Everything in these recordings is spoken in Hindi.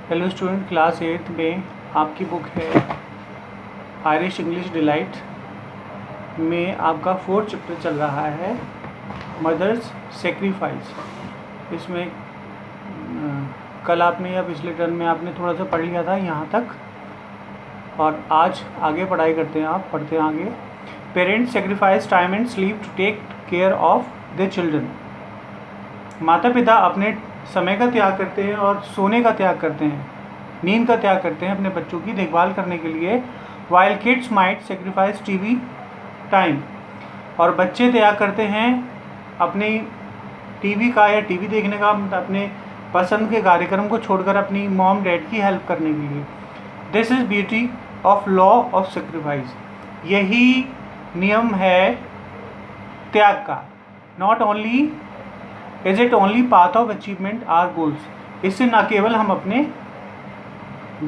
हेलो स्टूडेंट, क्लास 8 में आपकी बुक है आयरिश इंग्लिश डिलाइट में आपका 4th चैप्टर चल रहा है, मदर्स सेक्रीफाइस। इसमें कल आपने या पिछले टर्म में आपने थोड़ा सा पढ़ लिया था यहाँ तक, और आज आगे पढ़ाई करते हैं। आप पढ़ते हैं आगे। Parents sacrifice time and sleep to take care of their children. माता पिता अपने समय का त्याग करते हैं और सोने का त्याग करते हैं, नींद का त्याग करते हैं अपने बच्चों की देखभाल करने के लिए। While kids might sacrifice TV time, और बच्चे त्याग करते हैं अपनी टीवी का या टीवी देखने का, अपने पसंद के कार्यक्रम को छोड़कर अपनी मॉम डैड की हेल्प करने के लिए। This is beauty of law of sacrifice. यही नियम है त्याग का। Not only is it only path of achievement or goals. इससे न केवल हम अपने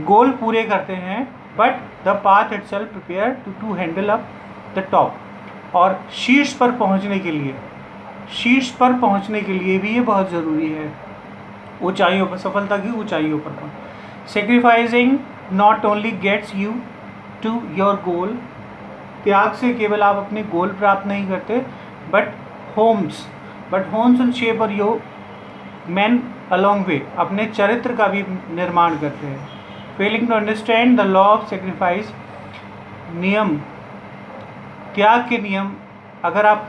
गोल पूरे करते हैं, but the path itself prepare to handle up the top. और शीर्ष पर पहुंचने के लिए भी ये बहुत ज़रूरी है, ऊंचाइयों पर, सफलता की ऊंचाइयों पर। Sacrificing not only gets you to your goal. त्याग से केवल आप अपने गोल प्राप्त नहीं करते, but homes and shape our your man along way, अपने चरित्र का भी निर्माण करते हैं। Failing to understand the law of sacrifice, नियम, त्याग के नियम अगर आप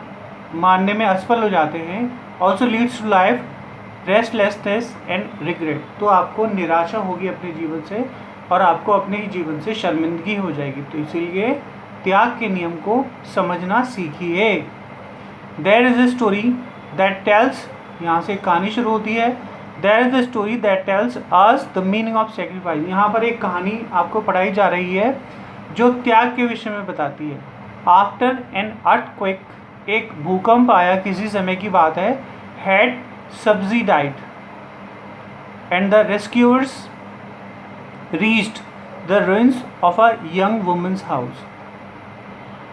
मानने में असफल हो जाते हैं, also leads to life restlessness and regret, तो आपको निराशा होगी अपने जीवन से और आपको अपने ही जीवन से शर्मिंदगी हो जाएगी। तो इसीलिए त्याग के नियम को समझना सीखिए। There is a story that tells, यहाँ से कहानी शुरू होती है। There is the story that tells us the meaning of sacrifice. यहाँ पर एक कहानी आपको पढ़ाई जा रही है जो त्याग के विषय में बताती है। आफ्टर एन अर्थक्वेक, एक भूकंप आया, किसी समय की बात है। Had subsided and the rescuers reached the ruins of a young woman's house.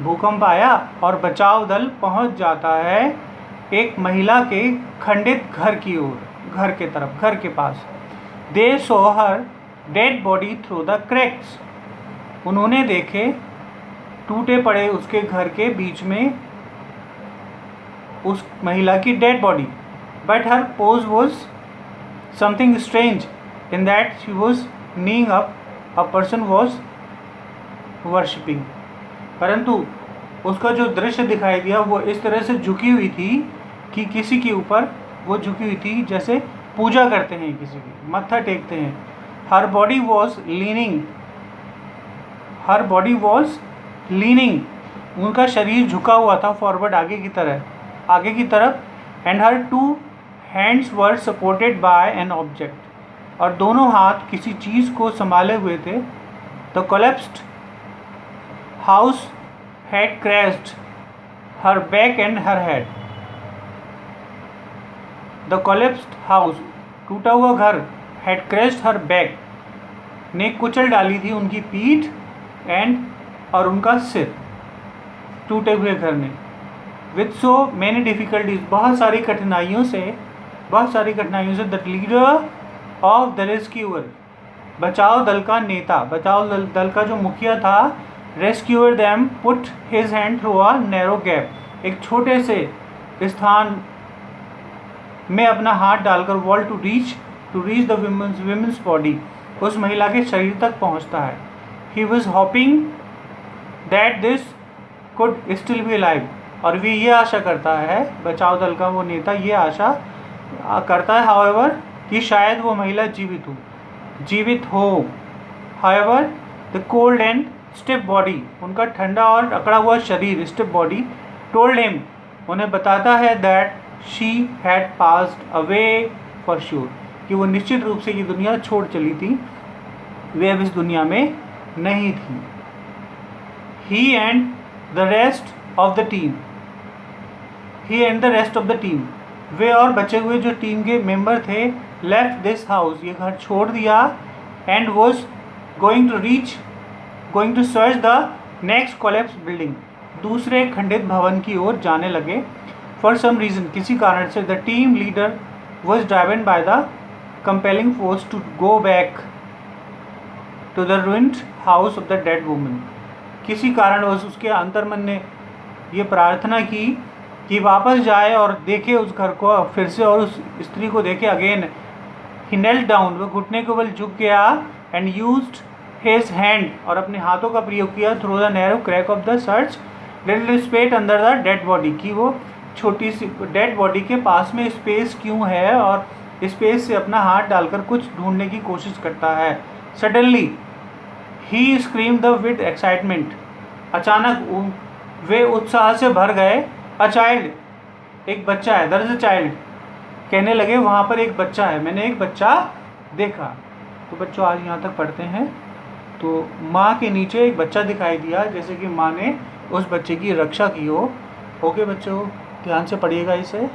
भूकंप आया और बचाव दल पहुंच जाता है एक महिला के खंडित घर की ओर, घर के तरफ, घर के पास। They saw her dead body through the cracks. उन्होंने देखे टूटे पड़े उसके घर के बीच में उस महिला की dead body. But her pose was something strange in that she was kneeling up, a person was worshipping. परंतु उसका जो दृश्य दिखाई दिया वो इस तरह से झुकी हुई थी कि किसी के ऊपर वो झुकी हुई थी जैसे पूजा करते हैं, किसी की मत्था टेकते हैं। हर बॉडी वॉज लीनिंग, उनका शरीर झुका हुआ था फॉरवर्ड, आगे की तरफ। And her 2 hands were supported by an object, और दोनों हाथ किसी चीज़ को संभाले हुए थे। The collapsed house had crashed her back and her head. The collapsed house, टूटा हुआ घर, had crashed her back, ने कुचल डाली थी उनकी पीठ, and और उनका सिर, टूटे हुए घर ने। With so many difficulties, बहुत सारी कठिनाइयों से the leader of the rescuer, बचाव दल का नेता, बचाव दल का जो मुखिया था, rescuer them put his hand through a narrow gap, एक छोटे से स्थान में अपना हाथ डालकर wall to reach the women's body, उस महिला के शरीर तक पहुंचता है। He was hoping that this could still be alive, और वे ये आशा करता है, बचाव दल का वो नेता ये आशा करता है, however, कि शायद वो महिला जीवित हो। However, the cold and stiff body, उनका ठंडा और अकड़ा हुआ शरीर, स्टिफ बॉडी, टोल्ड हिम, उन्हें बताता है that she had passed away for sure, कि वो निश्चित रूप से ये दुनिया छोड़ चली थी, वे अब इस दुनिया में नहीं थी। He and the rest of the team, वे और बचे हुए जो टीम के मेंबर थे, लेफ्ट दिस हाउस, ये घर छोड़ दिया, and was going to search the next collapse building, दूसरे खंडित भवन की ओर जाने लगे। फॉर सम रीज़न, किसी कारण से, the team leader was driven by the compelling force to go back to the ruined house of the dead woman. किसी कारणवश उसके अंतर्मन ने ये प्रार्थना की कि वापस जाए और देखे उस घर को फिर से और उस स्त्री को देखे अगेन। ही knelt डाउन, वो घुटने के बल झुक गया एंड यूज्ड हिज हैंड, और अपने हाथों का प्रयोग किया through the narrow crack of the search little space under the dead body, कि वो छोटी सी डेड बॉडी के पास में स्पेस क्यों है और स्पेस से अपना हाथ डालकर कुछ ढूंढने की कोशिश करता है। Suddenly he screamed with excitement, अचानक वे उत्साह से भर गए। अ चाइल्ड, एक बच्चा है, देयर इज अ चाइल्ड, कहने लगे वहाँ पर एक बच्चा है, मैंने एक बच्चा देखा। तो बच्चों आज यहाँ तक पढ़ते हैं। तो माँ के नीचे एक बच्चा दिखाई दिया, जैसे कि माँ ने उस बच्चे की रक्षा की हो। ओके बच्चों, ध्यान से पढ़िएगा इसे।